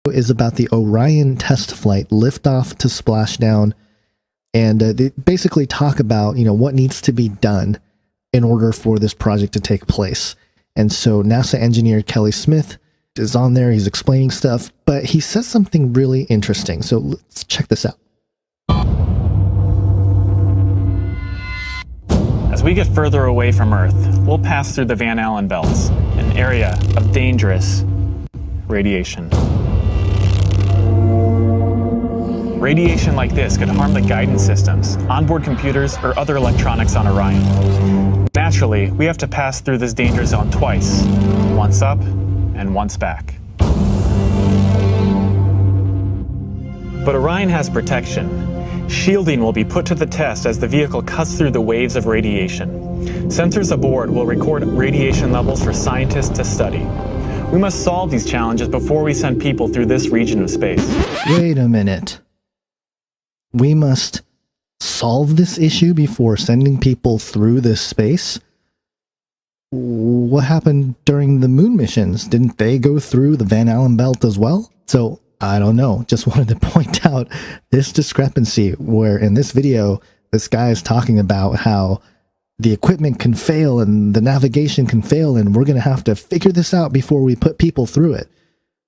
is about the Orion test flight, liftoff to splashdown, and they basically talk about, what needs to be done in order for this project to take place. And so NASA engineer Kelly Smith is on there, he's explaining stuff, but he says something really interesting. So let's check this out. As we get further away from Earth, we'll pass through the Van Allen belts, an area of dangerous radiation. Radiation like this could harm the guidance systems, onboard computers, or other electronics on Orion. Naturally, we have to pass through this danger zone twice, once up and once back. But Orion has protection. Shielding will be put to the test as the vehicle cuts through the waves of radiation. Sensors aboard will record radiation levels for scientists to study. We must solve these challenges before we send people through this region of space. Wait a minute. We must solve this issue before sending people through this space? What happened during the moon missions? Didn't they go through the Van Allen belt as well? So, I don't know. Just wanted to point out this discrepancy where in this video, this guy is talking about how the equipment can fail and the navigation can fail and we're going to have to figure this out before we put people through it.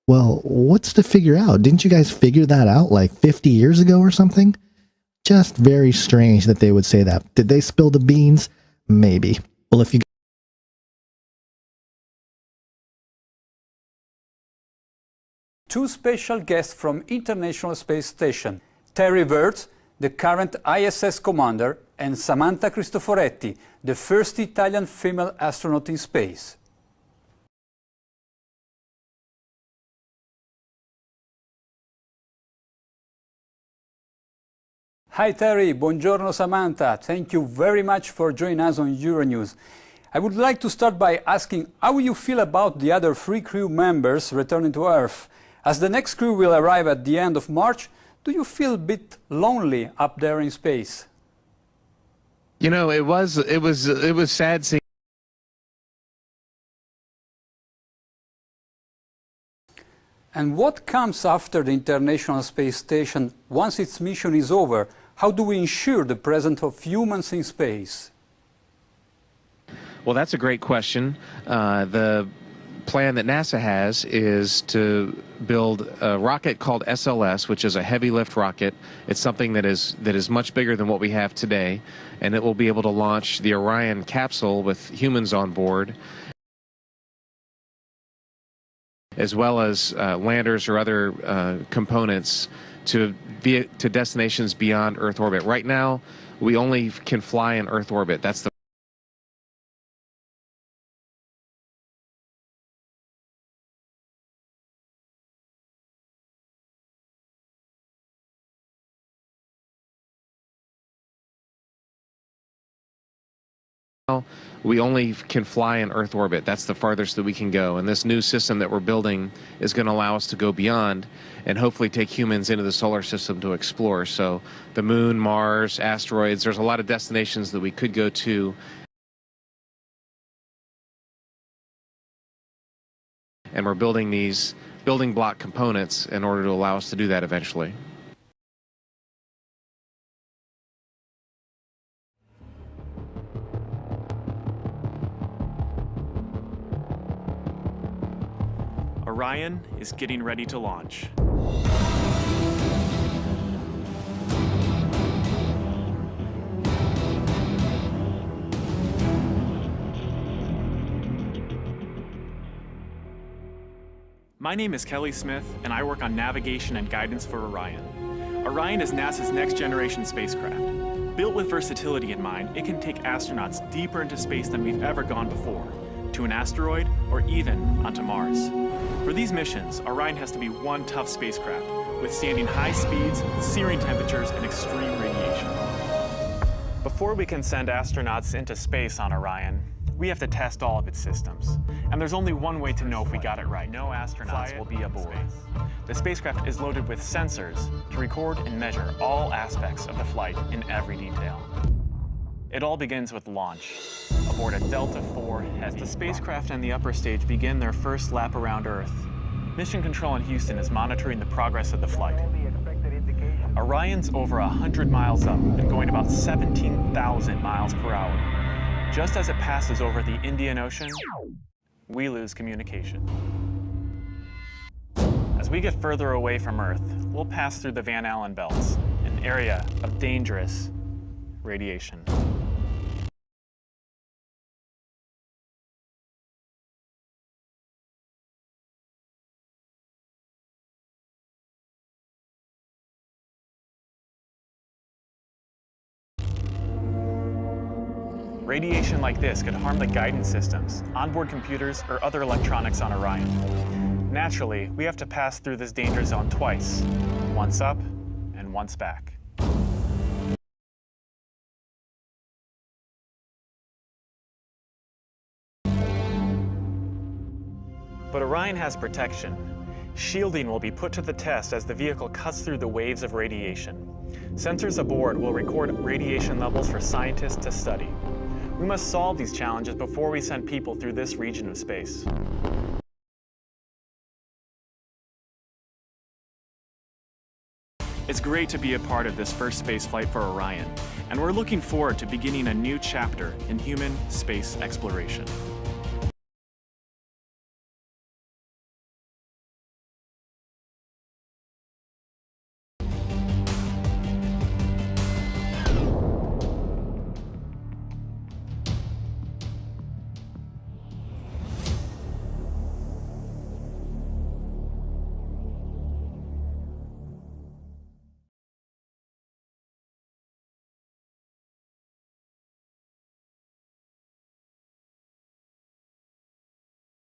Well, what's to figure out? Didn't you guys figure that out like 50 years ago or something? Just very strange that they would say that. Did they spill the beans? Maybe. Well, if you two special guests from International Space Station, Terry Virts, the current ISS commander, and Samantha Cristoforetti, the first Italian female astronaut in space. Hi Terry, buongiorno Samantha. Thank you very much for joining us on Euronews. I would like to start by asking how you feel about the other 3 crew members returning to Earth. As the next crew will arrive at the end of March, do you feel a bit lonely up there in space? You know, it was sad seeing. And what comes after the International Space Station once its mission is over? How do we ensure the presence of humans in space? Well, that's a great question. The plan that NASA has is to build a rocket called SLS, which is a heavy lift rocket. It's something that is much bigger than what we have today, and it will be able to launch the Orion capsule with humans on board, as well as landers or other components to destinations beyond Earth orbit. Right now, we only can fly in Earth orbit. That's the we only can fly in Earth orbit. That's the farthest that we can go. And this new system that we're building is going to allow us to go beyond and hopefully take humans into the solar system to explore. So the moon, Mars, asteroids, there's a lot of destinations that we could go to. And we're building these building block components in order to allow us to do that eventually. Orion is getting ready to launch. My name is Kelly Smith, and I work on navigation and guidance for Orion. Orion is NASA's next-generation spacecraft. Built with versatility in mind, it can take astronauts deeper into space than we've ever gone before, to an asteroid or even onto Mars. For these missions, Orion has to be one tough spacecraft, withstanding high speeds, searing temperatures, and extreme radiation. Before we can send astronauts into space on Orion, we have to test all of its systems. And there's only one way to know if we got it right. No astronauts will be aboard. The spacecraft is loaded with sensors to record and measure all aspects of the flight in every detail. It all begins with launch, aboard a Delta IV Heavy. As the spacecraft and the upper stage begin their first lap around Earth, Mission Control in Houston is monitoring the progress of the flight. Orion's over 100 miles up and going about 17,000 miles per hour. Just as it passes over the Indian Ocean, we lose communication. As we get further away from Earth, we'll pass through the Van Allen belts, an area of dangerous radiation. Radiation like this could harm the guidance systems, onboard computers, or other electronics on Orion. Naturally, we have to pass through this danger zone twice, once up and once back. But Orion has protection. Shielding will be put to the test as the vehicle cuts through the waves of radiation. Sensors aboard will record radiation levels for scientists to study. We must solve these challenges before we send people through this region of space. It's great to be a part of this first space flight for Orion, and we're looking forward to beginning a new chapter in human space exploration.